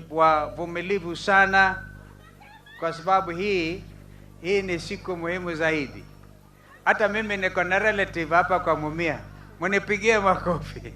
wavumilivu sana, kwa sababu hii ni siku muhimu zaidi. Hata mimi niko na relative hapa kwa Mumia, munipigie makofi.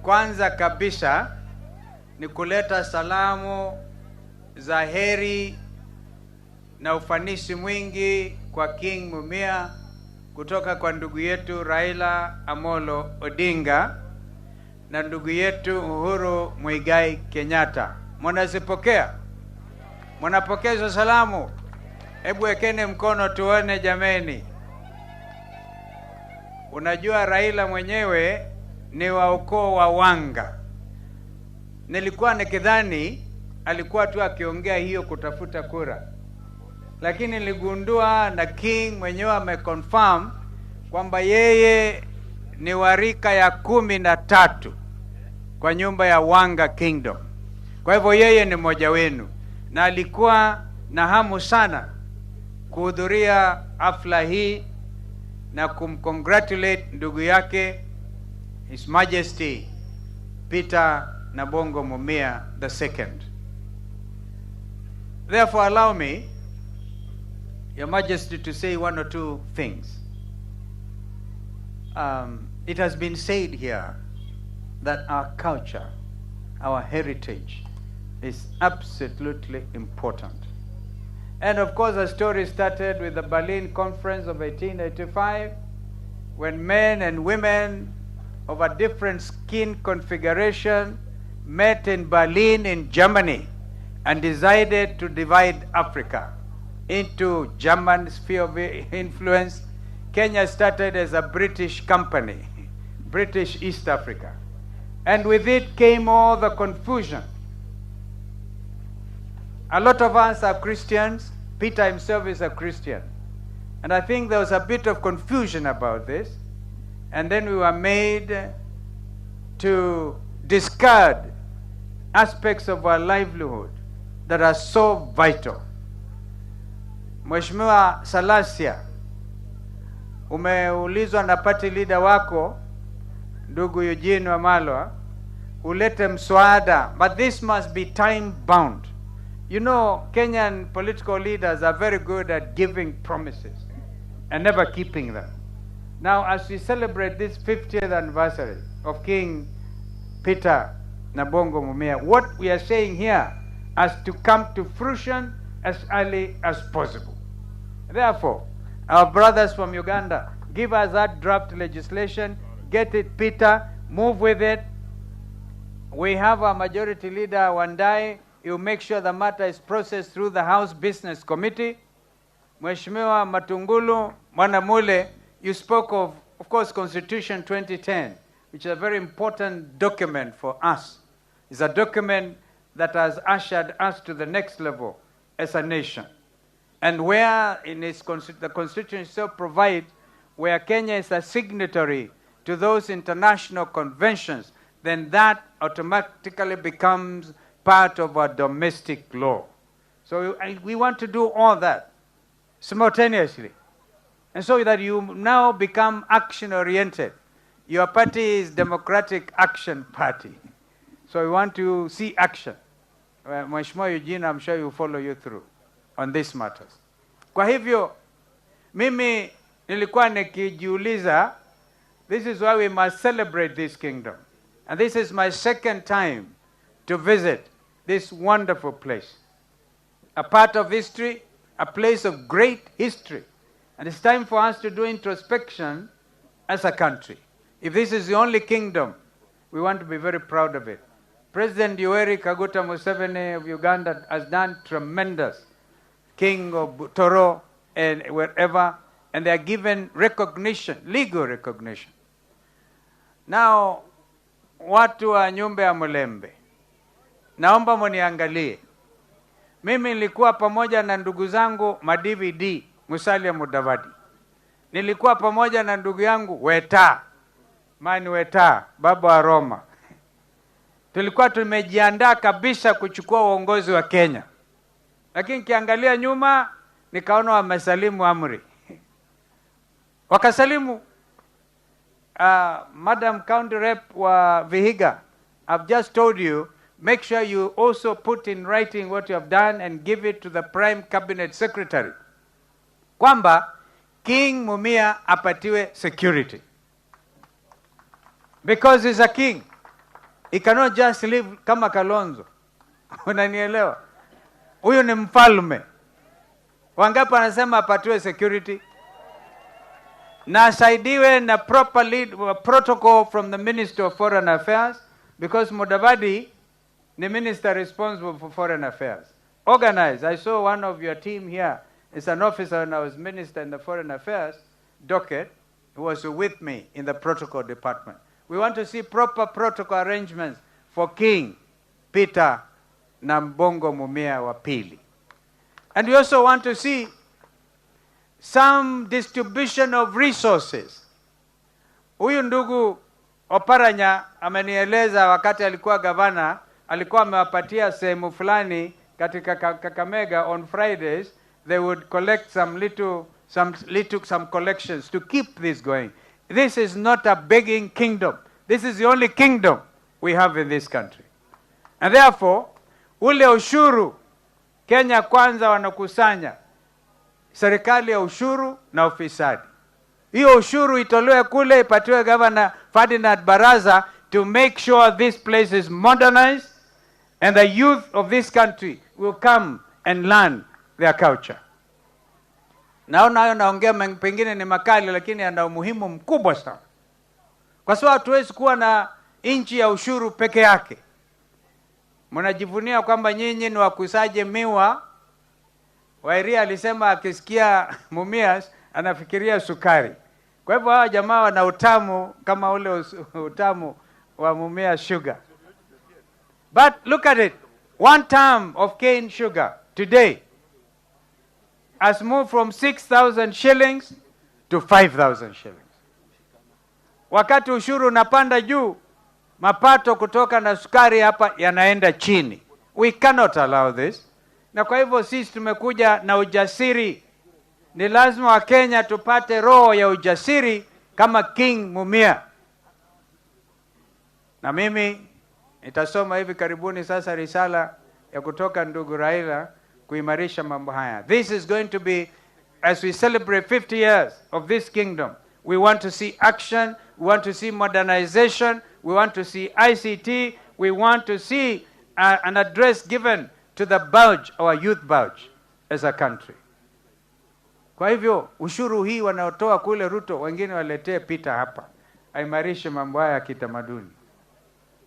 Kwanza kabisa ni kuleta salamu za heri na ufanisi mwingi kwa King Mumia kutoka kwa ndugu yetu Raila Amolo Odinga na ndugu yetu Uhuru Muigai Kenyatta. Mnazipokea? Mnapokea hizo salamu? Hebu wekeni mkono tuone jameni. Unajua Raila mwenyewe ni wa ukoo wa Wanga. Nilikuwa nikidhani alikuwa tu akiongea hiyo kutafuta kura, lakini niligundua na King mwenyewe ameconfirm kwamba yeye ni warika ya 13 kwa nyumba ya Wanga Kingdom. Kwa hivyo yeye ni mmoja wenu, na alikuwa na hamu sana kuhudhuria hafla hii na kumcongratulate ndugu yake His Majesty Peter Nabongo Mumia II. Therefore, allow me, Your Majesty, to say one or two things. It has been said here that our culture, our heritage, is absolutely important. And of course, the story started with the Berlin Conference of 1885, when men and women of a different skin configuration met in Berlin in Germany and decided to divide Africa into German sphere of influence. Kenya started as a British company, British East Africa. And with it came all the confusion. A lot of us are Christians. Peter himself is a Christian. And I think there was a bit of confusion about this. And then we were made to discard aspects of our livelihood that are so vital. Mheshimiwa Salasia, umeulizwa na party leader wako ndugu Eugene Wamalwa ulete mswada, but this must be time bound. You know, Kenyan political leaders are very good at giving promises and never keeping them. Now, as we celebrate this 50th anniversary of King Peter Nabongo Mumia, what we are saying here has to come to fruition as early as possible. Therefore, our brothers from Uganda, give us that draft legislation, get it, Peter, move with it. We have a majority leader, Wandai. You make sure the matter is processed through the House Business Committee. Mheshimiwa Matungulu, Mwanamule, you spoke of course, Constitution 2010, which is a very important document for us. It's a document that has ushered us to the next level as a nation. And where in its the Constitution itself provides where Kenya is a signatory to those international conventions, then that automatically becomes part of our domestic law. So we want to do all that simultaneously. And so that you now become action-oriented. Your party is Democratic Action Party. So we want to see action. Mheshimiwa Eugene, I'm sure will follow you through on these matters. Kwa hivyo, mimi nilikuwa nikijiuliza, this is why we must celebrate this kingdom. And this is my second time to visit this wonderful place. A part of history, a place of great history. And it's time for us to do introspection as a country. If this is the only kingdom, we want to be very proud of it. President Yoweri Kaguta Museveni of Uganda has done tremendous. King of Toro and wherever, and they are given recognition, legal recognition. Now, watu wa nyumba ya Mulembe, naomba muniangalie. Mimi nilikuwa pamoja na ndugu zangu ma-DVD, Musalia Mudavadi. Nilikuwa pamoja na ndugu yangu Weta, Mani Weta, baba wa Roma. Tulikuwa tumejiandaa kabisa kuchukua uongozi wa Kenya. Lakini kiangalia nyuma, nikaona wamesalimu amri. Wakasalimu, Madam County Rep wa Vihiga, I've just told you, make sure you also put in writing what you have done and give it to the Prime Cabinet Secretary. Kwamba King Mumia apatiwe security. Because he's a king. He cannot just live kama Kalonzo. Unanielewa? Huyu ni mfalme. Wangapi anasema apatiwe security? Na asaidiwe na proper protocol from the Minister of Foreign Affairs, because Mudavadi, the minister responsible for foreign affairs. Organize. I saw one of your team here. It's an officer when I was minister in the foreign affairs, Docket, who was with me in the protocol department. We want to see proper protocol arrangements for King Peter Nambongo Mumia wa Pili. And we also want to see some distribution of resources. Huyu ndugu Oparanya amenieleza wakati alikuwa gavana, alikuwa amewapatia sehemu fulani katika Kakamega on Fridays, they would collect some collections to keep this going. This is not a begging kingdom. This is the only kingdom we have in this country. And therefore, ule ushuru Kenya Kwanza wanakusanya serikali ya ushuru na ufisadi. Hiyo ushuru itolewe kule, ipatiwe Governor Ferdinand Baraza to make sure this place is modernized and the youth of this country will come and learn their culture. Naona hayo naongea pengine ni makali, lakini yana umuhimu mkubwa sana. Kwa sababu hatuwezi kuwa na nchi ya ushuru peke yake. Mnajivunia kwamba nyinyi ni wakusaje miwa. Wairia alisema akisikia Mumias anafikiria sukari. Kwa hivyo hawa jamaa wana utamu kama ule utamu wa Mumias sugar. But look at it. 1 ton of cane sugar today has moved from 6,000 shillings to 5,000 shillings. Wakati ushuru unapanda juu, mapato kutoka na sukari hapa yanaenda chini. We cannot allow this. Na kwa hivyo sisi tumekuja na ujasiri. Ni lazima wa Kenya tupate roho ya ujasiri kama King Mumia. Na mimi nitasoma hivi karibuni sasa risala ya kutoka ndugu Raila kuimarisha mambo haya. This is going to be, as we celebrate 50 years of this kingdom, we want to see action, we want to see modernization, we want to see ICT, we want to see an address given to the bulge, our youth bulge as a country. Kwa hivyo ushuru hii wanaotoa kule Ruto, wengine waletee Peter hapa aimarishe mambo haya ya kitamaduni.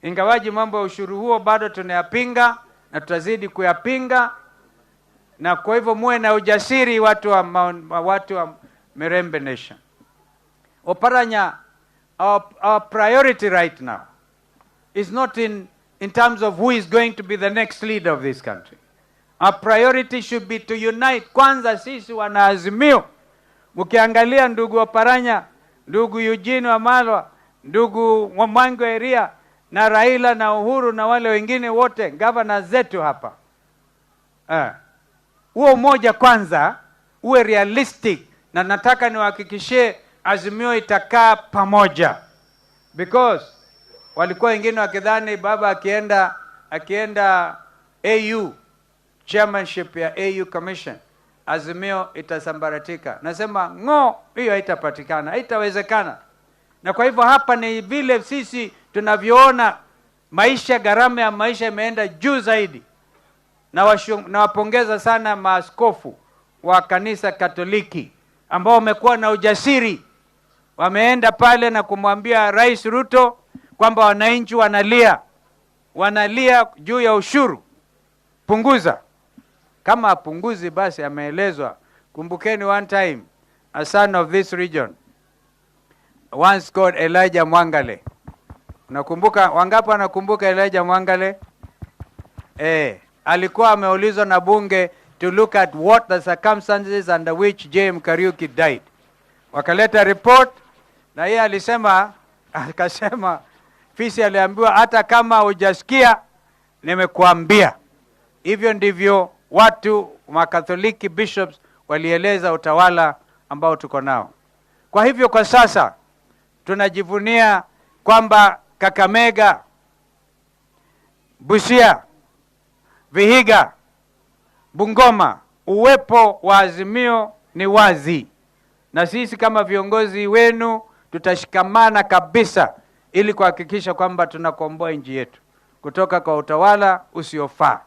Ingawaji mambo ya ushuru huo bado tunayapinga na tutazidi kuyapinga, na kwa hivyo muwe na ujasiri watu wa Mirembe Nation. Oparanya, our priority right now is not in terms of who is going to be the next leader of this country. Our priority should be to unite. Kwanza sisi wanaazimio. Mkiangalia ndugu Oparanya, ndugu Eugene Wamalwa, ndugu Wanga Eria na Raila na Uhuru na wale wengine wote, governors zetu hapa. Huo umoja kwanza, uwe realistic, na nataka niwahakikishie azimio itakaa pamoja. Because walikuwa wengine wakidhani baba akienda AU, chairmanship ya AU Commission, azimio itasambaratika. Nasema hiyo haitapatikana, haitawezekana. Na kwa hivyo hapa ni vile sisi tunavyoona maisha, gharama ya maisha imeenda juu zaidi. Na wapongeza sana maaskofu wa kanisa Katoliki ambao wamekuwa na ujasiri. Wameenda pale na kumwambia Rais Ruto kwamba wananchi wanalia juu ya ushuru. Punguza. Kama punguzi basi ameelezwa. Kumbukeni one time, a son of this region once called Elijah Mwangale. Unakumbuka, wangapi wanakumbuka Elijah Mwangale? Alikuwa ameulizwa na bunge to look at what the circumstances under which J.M. Kariuki died. Wakaleta report na yeye akasema fisi aliambiwa hata kama hujasikia nimekuambia. Hivyo ndivyo watu wa Katoliki bishops walieleza utawala ambao tuko nao. Kwa hivyo kwa sasa tunajivunia kwamba Kakamega Busia, Vihiga, Bungoma, uwepo wa Azimio ni wazi. Na sisi kama viongozi wenu tutashikamana kabisa ili kuhakikisha kwamba tunakomboa nchi yetu kutoka kwa utawala usiofaa.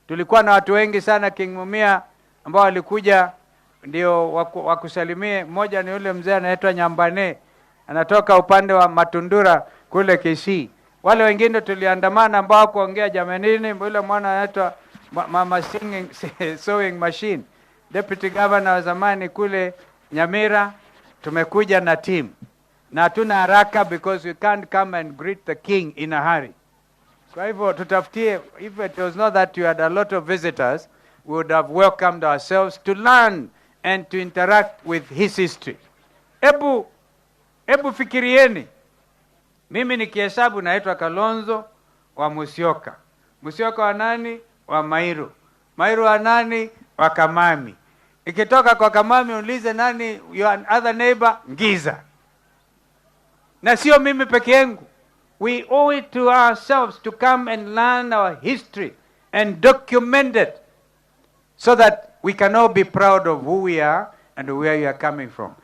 Tulikuwa na watu wengi sana King Mumia ambao walikuja ndio wakusalimie. Mmoja ni yule mzee anaitwa Nyambane, anatoka upande wa Matundura kule Kisii. Wale wengine tuliandamana ambao kuongea jamanini, yule mwana anaitwa Mama Sewing Machine, Deputy Governor wa zamani kule Nyamira. Tumekuja na team na hatuna haraka because we can't come and greet the king in a hurry. Kwa hivyo tutafutie, if it was not that you had a lot of visitors, we would have welcomed ourselves to learn and to interact with his history. Ebu fikirieni, mimi nikihesabu naitwa Kalonzo wa Musyoka. Musyoka wa nani? Wa Mairu. Mairu wa nani? Wa Kamami. Ikitoka kwa Kamami ulize nani your other neighbor? Ngiza. Na sio mimi peke yangu. We owe it to ourselves to come and learn our history and document it so that we can all be proud of who we are and where we are coming from.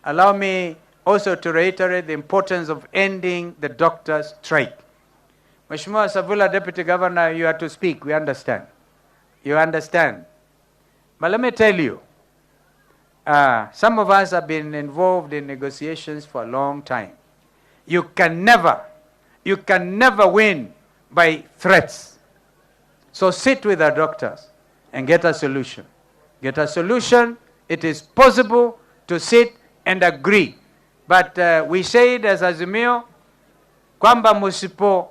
Allow me also to reiterate the importance of ending the doctors' strike. Mheshimiwa Savula, Deputy Governor, you have to speak. We understand. You understand. But let me tell you, some of us have been involved in negotiations for a long time. You can never win by threats. So sit with our doctors and get a solution. Get a solution. It is possible to sit and agree. But we said as Azimio, kwamba musipo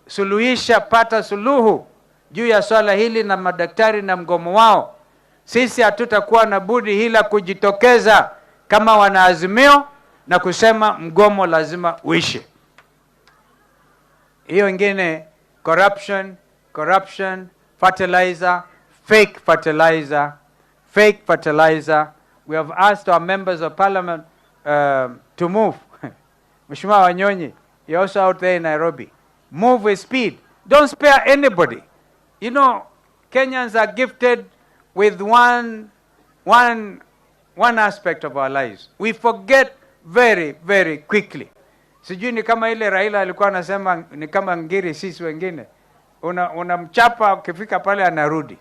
suluhisha pata suluhu juu ya swala hili na madaktari na mgomo wao, sisi hatutakuwa na budi ila kujitokeza kama wanaazimio na kusema mgomo lazima uishe. Hiyo ingine corruption, fertilizer, fake fertilizer. We have asked our members of parliament to move. Mheshimiwa Wanyonyi, you're also out there in Nairobi. Move with speed. Don't spare anybody. You know, Kenyans are gifted with one aspect of our lives. We forget very, very quickly. Sijui ni kama ile Raila alikuwa anasema ni kama ngiri sisi wengine. Unamchapa ukifika pale anarudi.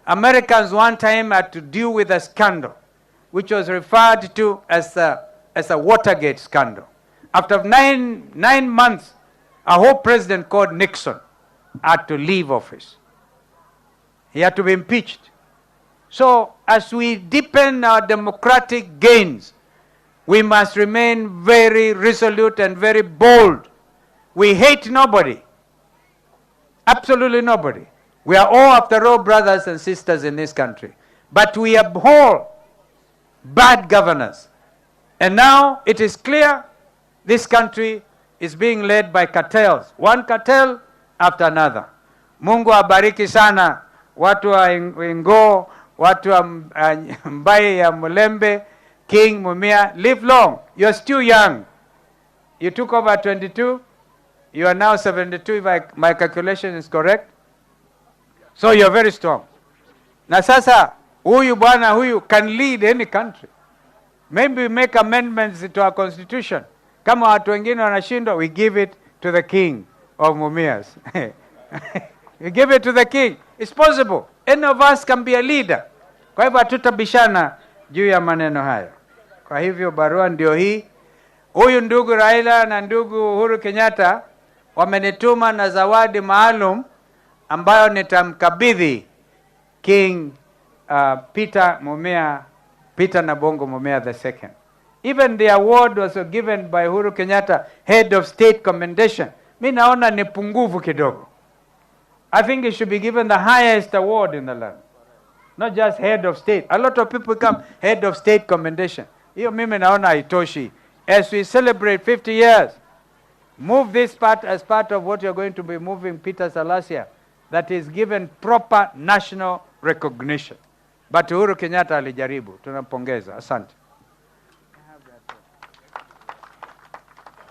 Americans one time had to deal with a scandal which was referred to as a Watergate scandal. After nine months, a whole president called Nixon had to leave office. He had to be impeached. So as we deepen our democratic gains, we must remain very resolute and very bold. We hate nobody. Absolutely nobody. We are all, after all, brothers and sisters in this country. But we abhor bad governance. And now it is clear this country is being led by cartels. One cartel after another. Mungu abariki sana watu wa Ingo, watu wa Mbai ya Mulembe, King Mumia. Live long. You are still young. You took over 22. You are now 72 if my calculation is correct. So you are very strong. Na sasa huyu bwana huyu can lead any country. Maybe we make amendments to our constitution. Kama watu wengine wanashindwa, we give it to the king of Mumias. We give it to the king. It's possible. Any of us can be a leader. Kwa hivyo hatutabishana juu ya maneno haya. Kwa hivyo barua ndio hii. Huyu ndugu Raila na ndugu Uhuru Kenyatta wamenituma na zawadi maalum ambayo nitamkabidhi King Peter Nabongo Mumia II. Even the award was given by Uhuru Kenyatta, head of state commendation. Mi naona ni pungufu kidogo. I think it should be given the highest award in the land. Not just head of state. A lot of people come head of state commendation. Hiyo mimi naona haitoshi. As we celebrate 50 years, move this part as part of what you're going to be moving Peter Salasia, that is given proper national recognition. But Uhuru Kenyatta alijaribu. Tunampongeza. Asante.